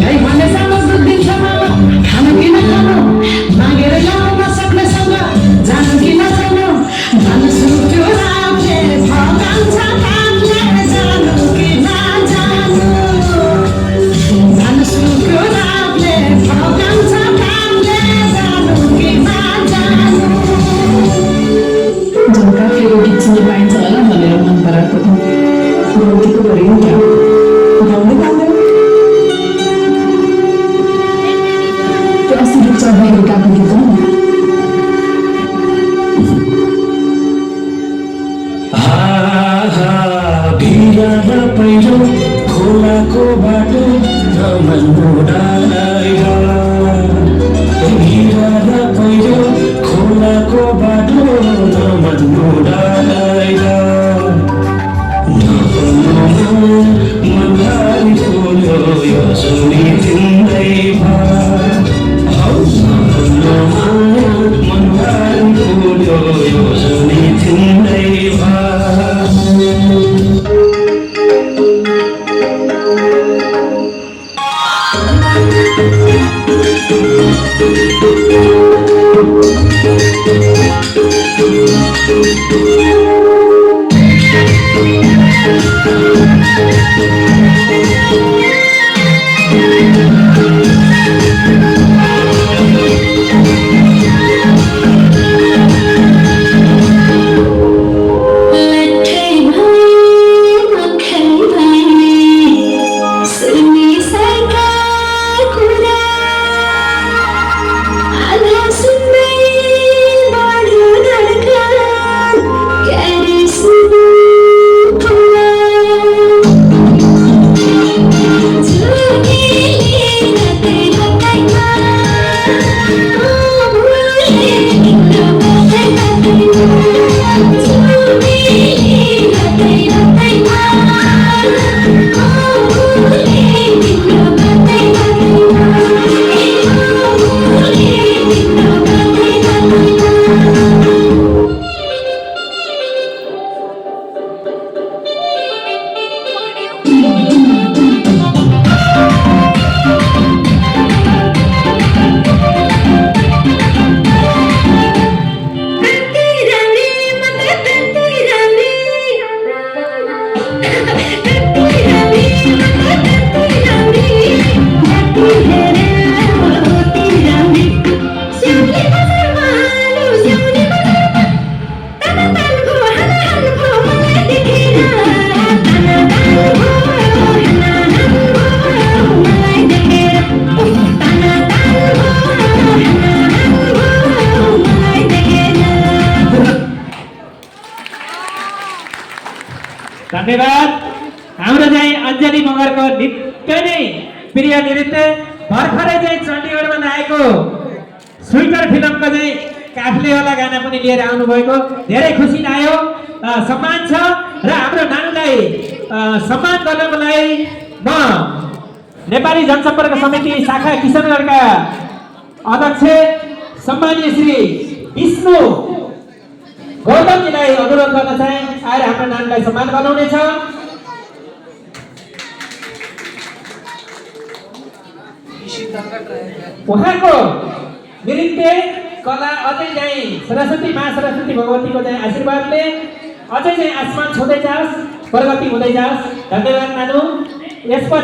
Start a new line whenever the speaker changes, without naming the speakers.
जय भने सानो दिन्छ मामा खानु किन खानु मागेर ल्याउन सक्नेसँग जानु किन जानु भन्न सुन्थ्यो रामले भगाउँछ कामले जानु कि नजानु भन्न सुन्थ्यो रामले भगाउँछ कामले जानु कि नजानु झन्काफेरि गीत सुन्ने पाइन्छ होला भनेर मन पराएको गल्तीको गरेँ क्या गाउँदै गाउँदै त्यो अस्ति गीत चढाएको गाएको गीत हो
भिरामा पहिरो खोलाको बाटो नमन्नु डाँडाइरा भिरामा पहिरो खोलाको बाटो नमन्नु डाँडाइरा नभन्नु मनलाई खोल्यो यो सुनि तिम्रै मनलाई खोल्यो यो सुनि तिम्रै
धन्यवाद। हाम्रो चाहिँ अञ्जली मगरको निकै नै प्रिय नृत्य भर्खरै चाहिँ चण्डीगढमा आएको स्विटर फिल्मको चाहिँ काफ्लेवाला गाना पनि लिएर आउनुभएको धेरै खुसी लाग्यो। सम्मान छ र हाम्रो नानीलाई सम्मान गर्नको लागि म नेपाली जनसम्पर्क समिति शाखा किशनगढका अध्यक्ष सम्मानीय श्री विष्णु गौतमजीलाई अनुरोध गर्न चाहे आएर हाम्रो नानीलाई सम्मान गर्नुहुनेछ। उहाँको नृत्य कला अझै चाहिँ सरस्वती मा सरस्वती भगवतीको चाहिँ आशीर्वादले अझै चाहिँ आसमान छुँदै जाओस्, प्रगति हुँदै जाओस्। धन्यवाद नानु। यसपछि